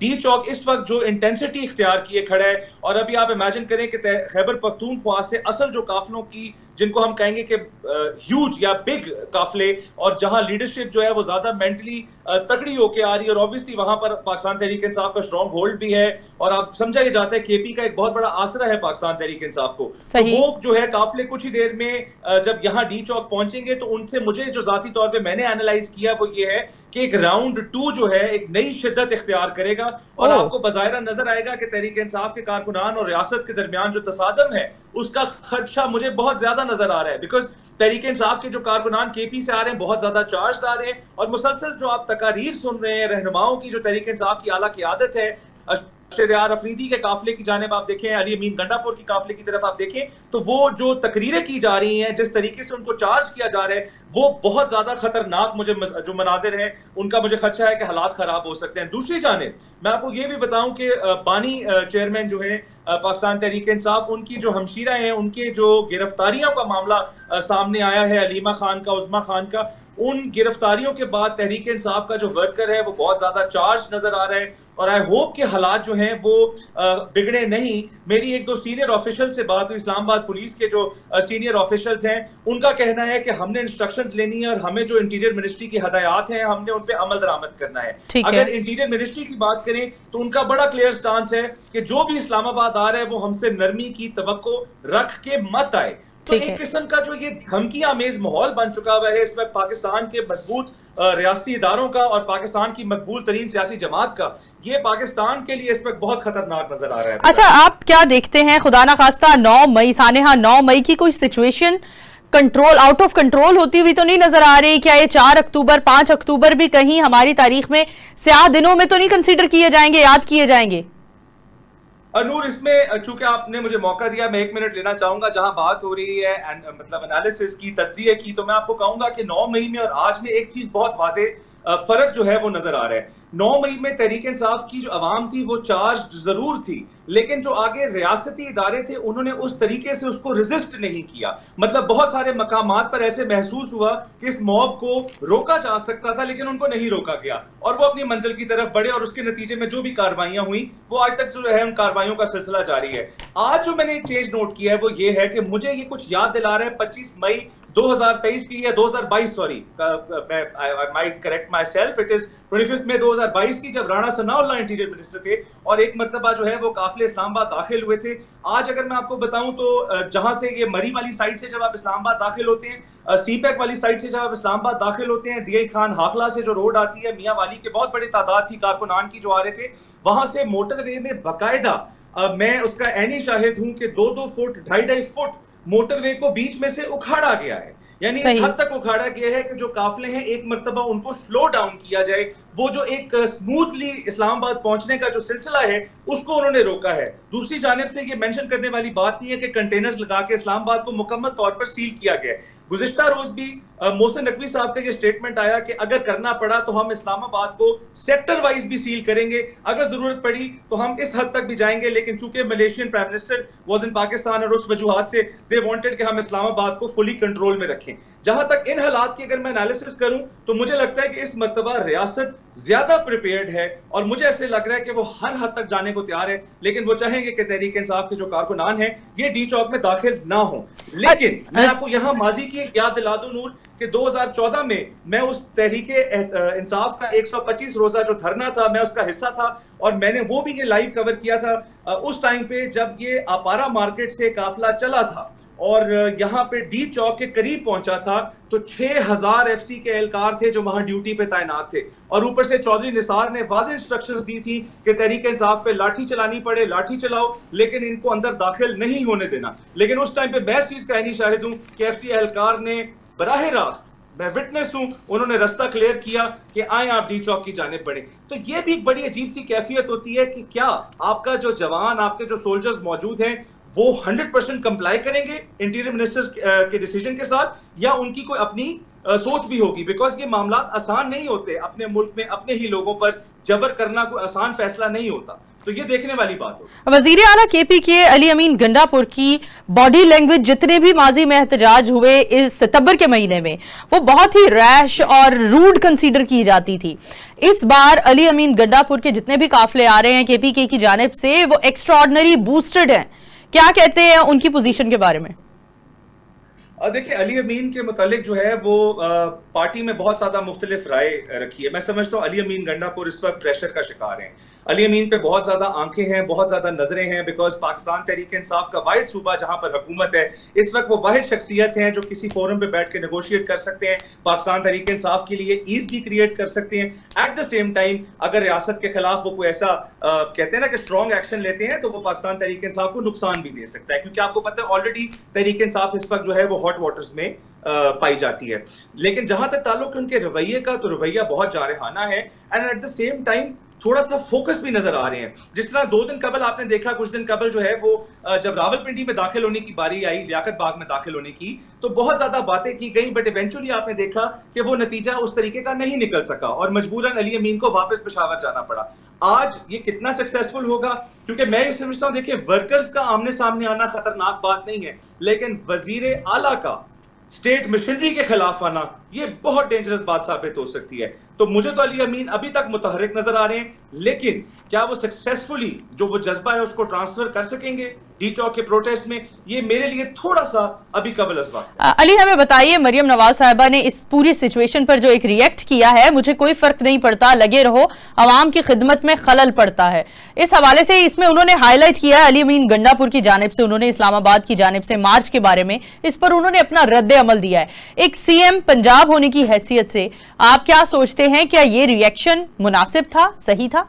D چوک اس وقت جو intensity اختیار کیے کھڑا ہے. اور ابھی آپ امیجن کریں کہ خیبر پختونخوا سے اصل جو قافلوں کی جن کو ہم کہیں گے کہ ہیوج یا بگ قافلے, اور جہاں لیڈرشپ جو ہے وہ زیادہ مینٹلی تکڑی ہو کے آ رہی ہے, اور اوبیسلی وہاں پر پاکستان تحریک انصاف کا اسٹرانگ ہولڈ بھی ہے, اور آپ سمجھا یہ جاتا ہے کے پی کا ایک بہت بڑا آسرا ہے پاکستان تحریک انصاف کو. تو وہ جو ہے قافلے کچھ ہی دیر میں جب یہاں ڈی چوک پہنچیں گے تو ان سے مجھے جو ذاتی طور پہ میں نے اینالائز کیا وہ یہ ہے کہ ایک راؤنڈ 2 جو ہے ایک نئی شدت اختیار کرے گا, اور آپ کو بظاہرہ نظر آئے گا کہ تحریک انصاف کے کارکنان اور ریاست کے درمیان جو تصادم ہے اس کا خدشہ مجھے بہت زیادہ نظر آ رہا ہے, بیکاز تحریک انصاف کے جو کارکنان کے پی سے آ رہے ہیں بہت زیادہ چارجڈ آ رہے ہیں, اور مسلسل جو آپ تقاریر سن رہے ہیں رہنماؤں کی جو تحریک انصاف کی اعلیٰ قیادت ہے, اشریار افریدی کے قافلے کی جانب آپ دیکھیں, علی امین گنڈا پور کی قافلے کی طرف آپ دیکھیں, تو وہ جو تقریریں کی جا رہی ہیں, جس طریقے سے ان کو چارج کیا جا رہا ہے, وہ بہت زیادہ خطرناک مجھے جو مناظر ہیں ان کا مجھے خدشہ ہے کہ حالات خراب ہو سکتے ہیں. دوسری جانب میں آپ کو یہ بھی بتاؤں کہ بانی چیئرمین جو ہیں پاکستان تحریک انصاف, ان کی جو ہمشیرہ ہیں, ان کے جو گرفتاریوں کا معاملہ سامنے آیا ہے, علیمہ خان کا, عظمیٰ خان کا, ان گرفتاریوں کے بعد تحریک انصاف کا جو ورکر ہے وہ بہت زیادہ چارج نظر آ رہا ہے, اور آئی ہوپ کہ حالات جو ہیں وہ بگڑے نہیں. میری ایک دو سینئر آفیشل سے بات ہوئی, اسلام آباد پولیس کے جو سینئر آفیشلز ہیں, ان کا کہنا ہے کہ ہم نے انسٹرکشنز لینی ہے اور ہمیں جو انٹیریئر منسٹری کی ہدایات ہیں ہم نے ان پہ عمل درآمد کرنا ہے. اگر انٹیریئر منسٹری کی بات کریں تو ان کا بڑا کلیئر سٹانس ہے کہ جو بھی اسلام آباد آ رہا ہے وہ ہم سے نرمی کی توقع رکھ کے مت آئے. تو ایک قسم کا جو یہ دھمکی آمیز ماحول بن چکا ہوا ہے اس وقت پاکستان کے مضبوط ریاستی اداروں کا اور پاکستان کی مقبول ترین سیاسی جماعت کا, یہ پاکستان کے لیے اس وقت بہت خطرناک نظر آ رہا ہے. اچھا, آپ کیا دیکھتے ہیں خدا نہ خواستہ 9 مئی سانحہ 9 مئی کی کوئی situation control out of control ہوتی ہوئی تو نہیں نظر آ رہی؟ کیا یہ 4 اکتوبر 5 اکتوبر بھی کہیں ہماری تاریخ میں سیاہ دنوں میں تو نہیں کنسیڈر کیے جائیں گے, یاد کیے جائیں گے؟ نور, اس میں چونکہ آپ نے مجھے موقع دیا میں 1 منٹ لینا چاہوں گا. جہاں بات ہو رہی ہے مطلب انالیسس کی, تجزیے کی, تو میں آپ کو کہوں گا کہ 9 مئی میں اور آج میں ایک چیز بہت واضح فرق جو ہے وہ نظر آ رہا ہے. 9 مئی میں تحریک انصاف کی جو عوام تھی وہ چارج ضرور تھی, لیکن جو آگے ریاستی ادارے تھے انہوں نے اس طریقے سے اس کو ریزسٹ نہیں کیا. مطلب بہت سارے مقامات پر ایسے محسوس ہوا کہ اس موب کو روکا جا سکتا تھا لیکن ان کو نہیں روکا گیا, اور وہ اپنی منزل کی طرف بڑھے, اور اس کے نتیجے میں جو بھی کاروائیاں ہوئیں وہ آج تک جو ہے ان کاروائیوں کا سلسلہ جاری ہے. آج جو میں نے چینج نوٹ کیا ہے وہ یہ ہے کہ مجھے یہ کچھ یاد دلا رہا ہے 25 مئی 2023 کی یا 2022 سوری میں correct my self, it is 25 مئی 2022 کی, جب رانا ثناء اللہ انٹیریئر منسٹر تھے, اور ایک مرتبہ جو ہے وہ قافلے اسلام آباد داخل ہوئے تھے. آج اگر میں آپ کو بتاؤں تو جہاں سے یہ مری والی سائٹ سے جب آپ اسلام آباد داخل ہوتے ہیں, سی پیک والی سائٹ سے جب آپ اسلام آباد داخل ہوتے ہیں, ڈی آئی خان ہاکلا سے جو روڈ آتی ہے, میاں والی کے بہت بڑی تعداد تھی کارکنان کی جو آ رہے تھے, وہاں سے موٹر وے میں باقاعدہ میں اس کا عینی شاہد ہوں کہ 2-2 فٹ 2.5 فٹ موٹر وے کو بیچ میں سے اکھاڑا گیا ہے. یعنی اس حد تک اکھاڑا گیا ہے کہ جو قافلے ہیں ایک مرتبہ ان کو سلو ڈاؤن کیا جائے, وہ جو ایک سموتھلی اسلام آباد پہنچنے کا جو سلسلہ ہے اس کو انہوں نے روکا ہے. دوسری جانب سے یہ مینشن کرنے والی بات نہیں ہے کہ کنٹینرز لگا کے اسلام آباد کو مکمل طور پر سیل کیا گیا ہے. گزشتہ روز بھی محسن نقوی صاحب کا یہ سٹیٹمنٹ آیا کہ اگر کرنا پڑا تو ہم اسلام آباد کو سیکٹر وائز بھی سیل کریں گے, اگر ضرورت پڑی تو ہم اس حد تک بھی جائیں گے. لیکن چونکہ Malaysian prime minister was in Pakistan, اور اس وجوہات سے دے وانٹڈ کہ ہم اسلام آباد کو فلی کنٹرول میں رکھیں. جہاں تک ان حالات کی اگر میں انالیسس کروں تو مجھے لگتا ہے کہ اس مرتبہ ریاست زیادہ پریپیئرڈ ہے, اور مجھے ایسے لگ رہا ہے کہ وہ ہر حد تک جانے کو تیار ہے, لیکن وہ چاہیں گے کہ تحریک انصاف کے جو کارکنان ہیں یہ ڈی چوک میں داخل نہ ہوں. لیکن میں آپ کو یہاں ماضی کی ایک یاد دلا دوں نور کہ 2014 میں اس تحریک انصاف کا 125 روزہ جو دھرنا تھا میں اس کا حصہ تھا, اور میں نے وہ بھی یہ لائیو کور کیا تھا اس ٹائم پہ جب یہ اپارا مارکیٹ سے قافلہ چلا تھا اور یہاں پہ ڈی چوک کے قریب پہنچا تھا تو 6000 ایف سی کے اہلکار تھے جو وہاں ڈیوٹی پہ تعینات تھے, اور اوپر سے چودھری نثار نے واضح انسٹرکشنز دی تھی کہ تحریک انصاف پہ لاٹھی چلانی پڑے لاٹھی چلاؤ, لیکن ان کو اندر داخل نہیں ہونے دینا. لیکن اس ٹائم پہ میں اس چیز کا عینی شاہد ہوں کہ ایف سی اہلکار نے براہ راست, میں وٹنس ہوں, انہوں نے رستہ کلیئر کیا کہ آئیں آپ ڈی چوک کی جانب بڑھیں. تو یہ بھی ایک بڑی عجیب سی کیفیت ہوتی ہے کہ کیا آپ کا جو جوان, آپ کے جو سولجرز موجود ہیں وہ 100% کمپلائی کریں گے انٹیریئر منسٹر کے ڈیسیجن کے ساتھ, یا ان کی کوئی اپنی سوچ بھی ہوگی, بیکاز یہ معاملات آسان نہیں ہوتے. اپنے ملک میں اپنے ہی لوگوں پر جبر کرنا کوئی آسان فیصلہ نہیں ہوتا. تو یہ دیکھنے والی بات ہو. وزیر اعلیٰ KP کے علی امین گنڈاپور کی باڈی لینگویج جتنے بھی ماضی میں احتجاج ہوئے اس ستمبر کے مہینے میں وہ بہت ہی ریش اور روڈ کنسیڈر کی جاتی تھی. اس بار علی امین گنڈاپور کے جتنے بھی قافلے آ رہے ہیں KPK کی جانب سے وہ ایکسٹراڈنری بوسٹڈ ہیں. کیا کہتے ہیں ان کی پوزیشن کے بارے میں؟ دیکھیں علی امین کے متعلق جو ہے وہ پارٹی میں بہت زیادہ مختلف رائے رکھی ہے. میں سمجھتا ہوں علی امین گنڈاپور اس وقت پریشر کا شکار ہیں. علی امین پہ بہت زیادہ آنکھیں ہیں, بہت زیادہ نظریں ہیں, بیکاز پاکستان تحریک انصاف کا واحد صوبہ جہاں پر حکومت ہے, اس وقت وہ واحد شخصیت ہیں جو کسی فورم پہ بیٹھ کے نیگوشیٹ کر سکتے ہیں, پاکستان تحریک انصاف کے لیے ایز بھی کریٹ کر سکتے ہیں. ایٹ دا سیم ٹائم اگر ریاست کے خلاف وہ کوئی ایسا کہتے ہیں نا کہ اسٹرانگ ایکشن لیتے ہیں تو وہ پاکستان تحریک انصاف کو نقصان بھی دے سکتا ہے, کیونکہ آپ کو پتہ ہے آلریڈی تحریک انصاف اس وقت جو ہے وہ ہاٹ واٹرز میں پائی جاتی ہے. لیکن جہاں تک تعلق ان کے رویے کا, تو رویہ بہت جارحانہ ہے, and at the same time تھوڑا سا فوکس بھی نظر آ رہے ہیں. جس طرح 2 دن قبل آپ نے دیکھا, کچھ دن قبل جو ہے وہ جب راولپنڈی میں داخل ہونے کی باری آئی, لیاقت باغ میں داخل ہونے کی, تو بہت زیادہ باتیں کی گئی, بٹ ایونچولی آپ نے دیکھا کہ وہ نتیجہ اس طریقے کا نہیں نکل سکا اور مجبوراً علی امین کو واپس پشاور جانا پڑا. آج یہ کتنا سکسیسفل ہوگا, کیونکہ میں یہ سمجھتا ہوں دیکھیں ورکرز کا آمنے سامنے آنا خطرناک بات نہیں ہے, لیکن وزیر اعلیٰ کا اسٹیٹ مشنری کے خلاف آنا یہ بہت ڈینجرس بات ثابت ہو سکتی ہے. تو مجھے تو علی امین ابھی تک متحرک نظر آ رہے ہیں, لیکن کیا وہ سکسیسفلی جو وہ جذبہ ہے اس کو ٹرانسفر کر سکیں گے ڈی چوک کے پروٹیسٹ میں, یہ میرے لیے تھوڑا سا ابھی قبل از وقت. علی ہمیں بتائیے, مریم نواز صاحبہ نے اس پوری سچویشن پر جو ایک ریئیکٹ کیا ہے, مجھے کوئی فرق نہیں پڑتا, لگے رہو, عوام کی خدمت میں خلل پڑتا ہے, اس حوالے سے اس میں انہوں نے ہائی لائٹ کیا علی امین گنڈاپور کی جانب سے, انہوں نے اسلام آباد کی جانب سے مارچ کے بارے میں, اس پر انہوں نے اپنا رد عمل دیا ہے. ایک CM پنجاب ہونے کی حیثیت سے آپ کیا سوچتے ہیں, کیا یہ ریئیکشن مناسب تھا, صحیح تھا؟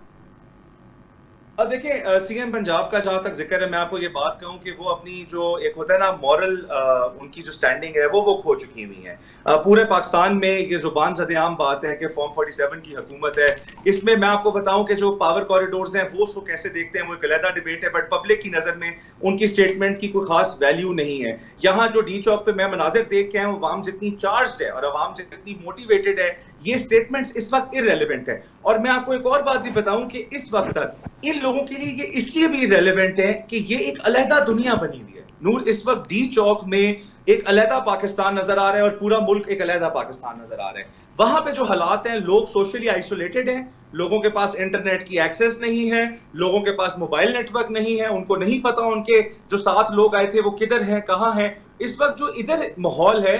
اب دیکھیں CM پنجاب کا جہاں تک ذکر ہے, میں آپ کو یہ بات کہوں کہ وہ اپنی جو ایک ہوتا ہے نا مورل, ان کی جو سٹینڈنگ ہے وہ کھو چکی ہوئی ہیں. پورے پاکستان میں یہ زبان زد عام بات ہے کہ فارم 47 کی حکومت ہے. اس میں آپ کو بتاؤں کہ جو پاور کوریڈورز ہیں وہ اس کو کیسے دیکھتے ہیں وہ ایک علیحدہ ڈیبیٹ ہے, بٹ پبلک کی نظر میں ان کی سٹیٹمنٹ کی کوئی خاص ویلیو نہیں ہے. یہاں جو ڈی چوک پہ میں مناظر دیکھ کے آیا ہوں, عوام جتنی چارجڈ ہے اور عوام جتنی موٹیویٹڈ ہے, یہ سٹیٹمنٹس اس وقت irrelevant ہے. اور میں آپ کو ایک اور بات بھی بتاؤں کہ اس وقت تک ان لوگوں کے لیے یہ اس لیے بھی ریلیونٹ ہے کہ یہ ایک علیحدہ دنیا بنی ہوئی ہے. نور, اس وقت ڈی چوک میں ایک علیحدہ پاکستان نظر آ رہا ہے اور پورا ملک ایک علیحدہ پاکستان نظر آ رہا ہے. وہاں پہ جو حالات ہیں, لوگ سوشلی آئسولیٹڈ ہیں, لوگوں کے پاس انٹرنیٹ کی ایکسس نہیں ہے, لوگوں کے پاس موبائل نیٹ ورک نہیں ہے, ان کو نہیں پتا ان کے جو 7 لوگ آئے تھے وہ کدھر ہیں, کہاں ہیں. اس وقت جو ادھر ماحول ہے,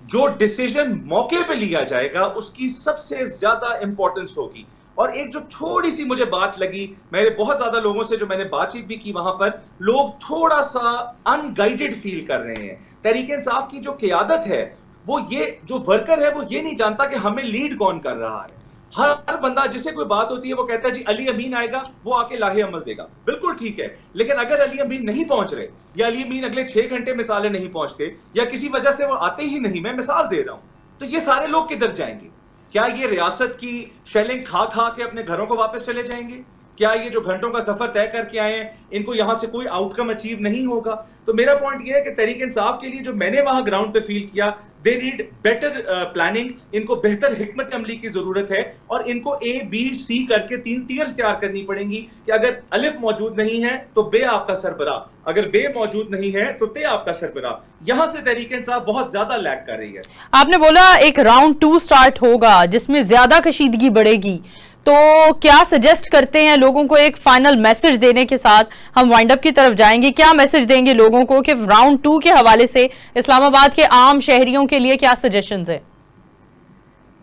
جو ڈیسیجن موقع پہ لیا جائے گا اس کی سب سے زیادہ امپورٹنس ہوگی. اور ایک جو تھوڑی سی مجھے بات لگی, میرے بہت زیادہ لوگوں سے جو میں نے بات چیت بھی کی, وہاں پر لوگ تھوڑا سا ان گائیڈڈ فیل کر رہے ہیں. تحریک انصاف کی جو قیادت ہے, وہ یہ جو ورکر ہے وہ یہ نہیں جانتا کہ ہمیں لیڈ کون کر رہا ہے. ہر بندہ جسے کوئی بات ہوتی ہے وہ کہتا ہے جی علی امین آئے گا, وہ آ کے لاہے عمل دے گا. بالکل ٹھیک ہے, لیکن اگر علی امین نہیں پہنچ رہے, یا علی امین اگلے 6 گھنٹے مثالیں نہیں پہنچتے, یا کسی وجہ سے وہ آتے ہی نہیں, میں مثال دے رہا ہوں, تو یہ سارے لوگ کدھر جائیں گے؟ کیا یہ ریاست کی شیلنگ کھا کے اپنے گھروں کو واپس چلے جائیں گے؟ کیا یہ جو گھنٹوں کا سفر طے کر کے آئے ہیں, ان کو یہاں سے کوئی آؤٹ کم اچیو نہیں ہوگا؟ تو میرا پوائنٹ یہ ہے کہ تحریک انصاف کے لیے جو میں نے وہاں گراؤنڈ پہ فیل کیا, دے نیڈ بیٹر پلاننگ, ان کو بہتر حکمت عملی کی ضرورت ہے, اور ان کو ABC کر کے 3 ٹیئرز تیار کرنی پڑیں گی کہ اگر الف موجود نہیں ہے تو بے آپ کا سربراہ, اگر بے موجود نہیں ہے تو تے آپ کا سربراہ. یہاں سے تحریک انصاف بہت زیادہ لیگ کر رہی ہے. آپ نے بولا ایک راؤنڈ 2 سٹارٹ ہوگا جس میں زیادہ کشیدگی بڑھے گی, تو کیا سجیسٹ کرتے ہیں لوگوں کو ایک فائنل میسج دینے کے ساتھ ہم وائنڈ اپ کی طرف جائیں گے, کیا میسج دیں گے لوگوں کو کہ راؤنڈ 2 کے حوالے سے اسلام آباد کے عام شہریوں کے لیے کیا سجیشنز ہیں؟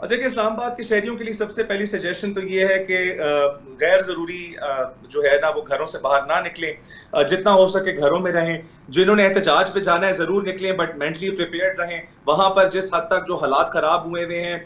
دیکھیں, اسلام آباد کے شہریوں کے لیے سب سے پہلی سجیشن تو یہ ہے کہ غیر ضروری جو ہے نا وہ گھروں سے باہر نہ نکلیں, جتنا ہو سکے گھروں میں رہیں. جنہوں نے احتجاج پہ جانا ہے ضرور نکلیں, بٹ مینٹلی پریپیئرڈ رہیں. وہاں پر جس حد تک جو حالات خراب ہوئے ہیں,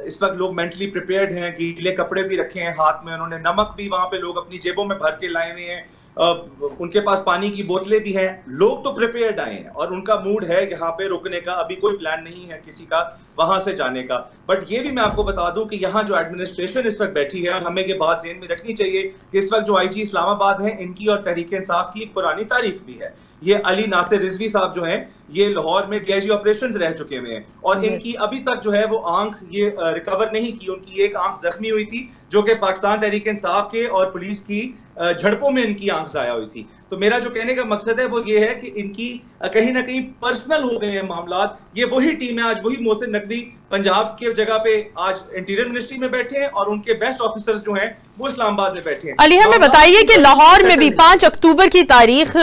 اس وقت لوگ مینٹلی پریپیئرڈ ہیں, گیلے کپڑے بھی رکھے ہیں ہاتھ میں, انہوں نے نمک بھی وہاں پہ لوگ اپنی جیبوں میں بھر کے لائے ہوئے ہیں, ان کے پاس پانی کی بوتلیں بھی ہیں. لوگ تو پریپیئرڈ آئے ہیں اور ان کا موڈ ہے یہاں پہ رکنے کا, ابھی کوئی پلان نہیں ہے کسی کا وہاں سے جانے کا. بٹ یہ بھی میں آپ کو بتا دوں کہ یہاں جو ایڈمنسٹریشن اس وقت بیٹھی ہے, اور ہمیں یہ بات ذہن میں رکھنی چاہیے کہ اس وقت جو IG اسلام آباد ہیں, ان کی اور تحریک انصاف کی ایک پرانی تاریخ بھی ہے. یہ علی ناصر رضوی صاحب جو ہیں, یہ لاہور میں DIG آپریشنز رہ چکے ہوئے ہیں, اور ان کی ابھی تک جو ہے وہ آنکھ یہ ریکور نہیں کی. ان کی ایک آنکھ زخمی ہوئی تھی جو کہ پاکستان تحریک انصاف کے اور پولیس کی جھڑپوں میں ان کی آنکھ ضائع ہوئی تھی. تو میرا جو کہنے کا مقصد ہے وہ یہ ہے کہ ان کی کہیں نہ کہیں پرسنل ہو گئے ہیں معاملات. یہ وہی ٹیم ہے آج, وہی محسن نقوی پنجاب کے جگہ پہ آج انٹیریئر منسٹری میں بیٹھے ہیں اور ان کے بیسٹ آفیسرز جو ہیں وہ اسلام آباد میں بیٹھے ہیں. علی ہمیں بتائیے کہ لاہور میں بھی 5 اکتوبر کی تاریخ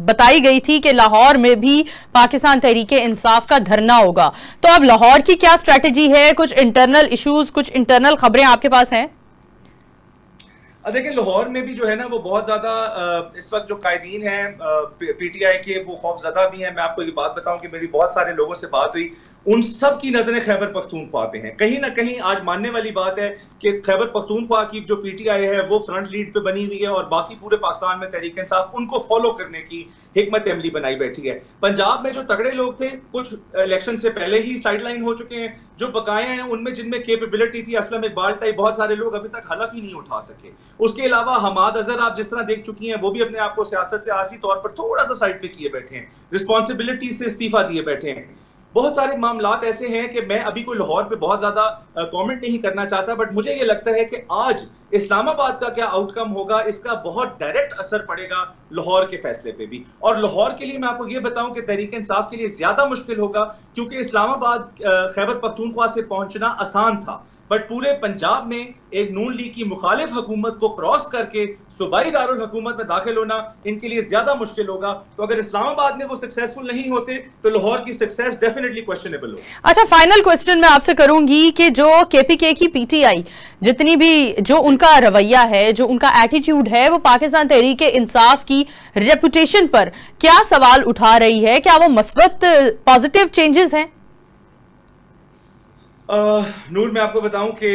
بتائی گئی تھی کہ لاہور میں بھی پاکستان تحریک انصاف کا دھرنا ہوگا, تو اب لاہور کی کیا اسٹریٹجی ہے؟ کچھ انٹرنل ایشوز, کچھ انٹرنل خبریں آپ کے پاس ہیں؟ دیکھیں لاہور میں بھی جو ہے نا وہ بہت زیادہ اس وقت جو قائدین ہیں پی ٹی آئی کے وہ خوف زدہ بھی ہیں. میں آپ کو یہ بات بتاؤں کہ میری بہت سارے لوگوں سے بات ہوئی, ان سب کی نظریں خیبر پختونخوا پہ ہیں. کہیں نہ کہیں آج ماننے والی بات ہے کہ خیبر پختونخوا کی جو پی ٹی آئی ہے وہ فرنٹ لیڈ پہ بنی ہوئی ہے اور باقی پورے پاکستان میں تحریک انصاف ان کو فالو کرنے کی حکمت عملی بنائی بیٹھی ہے. پنجاب میں جو تگڑے لوگ تھے کچھ الیکشن سے پہلے ہی سائیڈ لائن ہو چکے ہیں. جو بقایا ہیں ان میں جن میں کیپیبلٹی تھی, اسلم اقبال ٹائپ بہت سارے لوگ ابھی تک حلف ہی نہیں اٹھا سکے. اس کے علاوہ حماد اظہر آپ جس طرح دیکھ چکی ہیں وہ بھی اپنے آپ کو سیاست سے عارضی طور پر تھوڑا سا سائڈ پہ کیے بیٹھے ہیں, رسپانسبلٹی سے استعفیٰ دیے بیٹھے ہیں. بہت سارے معاملات ایسے ہیں کہ میں ابھی کوئی لاہور پہ بہت زیادہ کامنٹ نہیں کرنا چاہتا, بٹ مجھے یہ لگتا ہے کہ آج اسلام آباد کا کیا آؤٹ کم ہوگا اس کا بہت ڈائریکٹ اثر پڑے گا لاہور کے فیصلے پہ بھی. اور لاہور کے لیے میں آپ کو یہ بتاؤں کہ تحریک انصاف کے لیے زیادہ مشکل ہوگا کیونکہ اسلام آباد خیبر پختونخوا سے پہنچنا آسان تھا, بٹ پورے پنجاب میں ایک نون لیگ کی مخالف حکومت کو کراس کر کے صوبائی دارالحکومت میں داخل ہونا ان کے لیے زیادہ مشکل ہوگا. تو اگر اسلام آباد میں وہ سکسیسفل نہیں ہوتے تو لاہور کی سکسیس ڈیفینیٹلی کوسچنیبل ہوگی. اچھا, فائنل کوسچن میں آپ سے کروں گی کہ جو کے پی کے کی پی ٹی آئی جتنی بھی جو ان کا رویہ ہے, جو ان کا ایٹیٹیوڈ ہے, وہ پاکستان تحریک انصاف کی ریپوٹیشن پر کیا سوال اٹھا رہی ہے؟ کیا وہ مثبت پازیٹیو چینجز ہیں؟ نور میں آپ کو بتاؤں کہ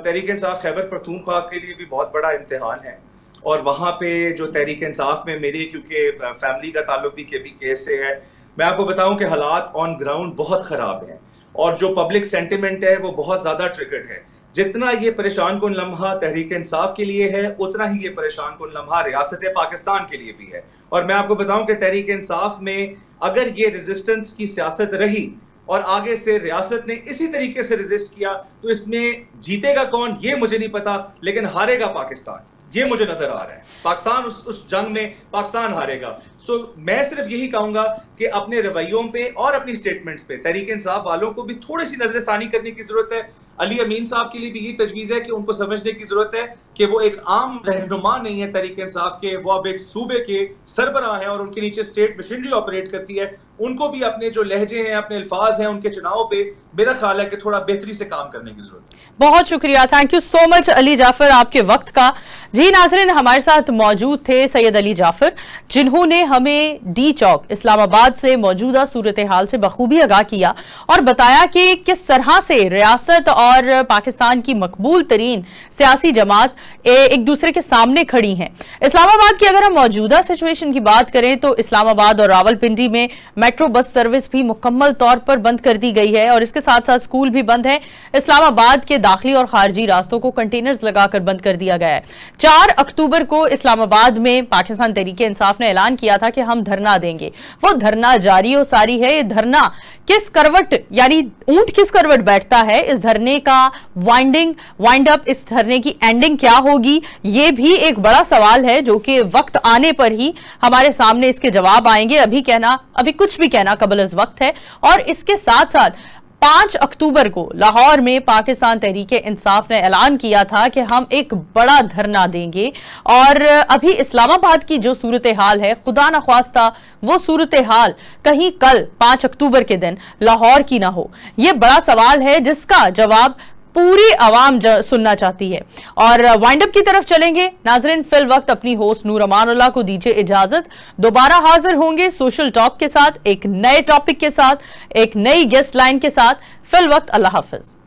تحریک انصاف خیبر پختونخوا کے لیے بھی بہت بڑا امتحان ہے, اور وہاں پہ جو تحریک انصاف میں میری کیونکہ فیملی کا تعلق بھی کے پی کے سے ہے, میں آپ کو بتاؤں کہ حالات آن گراؤنڈ بہت خراب ہیں اور جو پبلک سینٹیمنٹ ہے وہ بہت زیادہ ٹریگرڈ ہے. جتنا یہ پریشان کن لمحہ تحریک انصاف کے لیے ہے اتنا ہی یہ پریشان کن لمحہ ریاست پاکستان کے لیے بھی ہے. اور میں آپ کو بتاؤں کہ تحریک انصاف میں اگر یہ ریزسٹنس کی سیاست رہی اور آگے سے ریاست نے اسی طریقے سے ریزسٹ کیا تو اس میں جیتے گا کون یہ مجھے نہیں پتا, لیکن ہارے گا پاکستان, یہ مجھے نظر آ رہا ہے. پاکستان اس جنگ میں پاکستان ہارے گا. سو میں صرف یہی کہوں گا کہ اپنے رویوں پہ اور اپنی سٹیٹمنٹس پہ تحریک انصاف والوں کو بھی تھوڑی سی نظر ثانی کرنے کی ضرورت ہے. علی امین صاحب کے لیے بھی یہ تجویز ہے کہ ان کو سمجھنے کی ضرورت ہے کہ وہ ایک عام رہنما نہیں ہے تحریک انصاف کے, وہ اب ایک صوبے کے سربراہ ہیں اور ان کے نیچے اسٹیٹ مشینری آپریٹ کرتی ہے. ان کو بھی اپنے جو لہجے ہیں, اپنے الفاظ ہیں, ان کے چناؤ پہ میرا خیال ہے کہ تھوڑا بہتری سے کام کرنے کی ضرورت ہے. بہت شکریہ, تھینک یو سو مچ علی جعفر آپ کے وقت کا. جی ناظرین, ہمارے ساتھ موجود تھے سید علی جعفر, جنہوں نے ہمیں ڈی چوک اسلام آباد سے موجودہ صورتحال سے بخوبی آگاہ کیا اور بتایا کہ کس طرح سے ریاست اور پاکستان کی مقبول ترین سیاسی جماعت ایک دوسرے کے سامنے کھڑی ہیں. اسلام آباد کی اگر ہم موجودہ سچویشن کی بات کریں تو اسلام آباد اور راولپنڈی میں میٹرو بس سروس بھی مکمل طور پر بند کر دی گئی ہے اور اس کے ساتھ ساتھ اسکول بھی بند ہے. اسلام آباد کے داخلی اور خارجی راستوں کو کنٹینرز لگا کر بند کر دیا گیا ہے. 4 اکتوبر کو اسلام آباد میں پاکستان تحریک انصاف نے اعلان کیا تھا کہ ہم دھرنا دیں گے. وہ دھرنا جاری و ساری ہے. یہ دھرنا کس کروٹ یعنی اونٹ کس کروٹ بیٹھتا ہے, اس دھرنے کا وائنڈ اپ, اس دھرنے کی اینڈنگ کیا ہوگی, یہ بھی ایک بڑا سوال ہے جو کہ وقت آنے پر ہی ہمارے سامنے اس کے جواب آئیں گے. ابھی کچھ بھی کہنا قبل از وقت ہے. اور اس کے ساتھ ساتھ 5 اکتوبر کو لاہور میں پاکستان تحریک انصاف نے اعلان کیا تھا کہ ہم ایک بڑا دھرنا دیں گے, اور ابھی اسلام آباد کی جو صورتحال ہے خدا نخواستہ وہ صورتحال کہیں کل 5 اکتوبر کے دن لاہور کی نہ ہو. یہ بڑا سوال ہے جس کا جواب پوری عوام سننا چاہتی ہے. اور وائنڈ اپ کی طرف چلیں گے. ناظرین, فی الوقت اپنی ہوسٹ نور امان اللہ کو دیجیے اجازت. دوبارہ حاضر ہوں گے سوشل ٹاک کے ساتھ, ایک نئے ٹاپک کے ساتھ, ایک نئی گیسٹ لائن کے ساتھ. فی الوقت اللہ حافظ.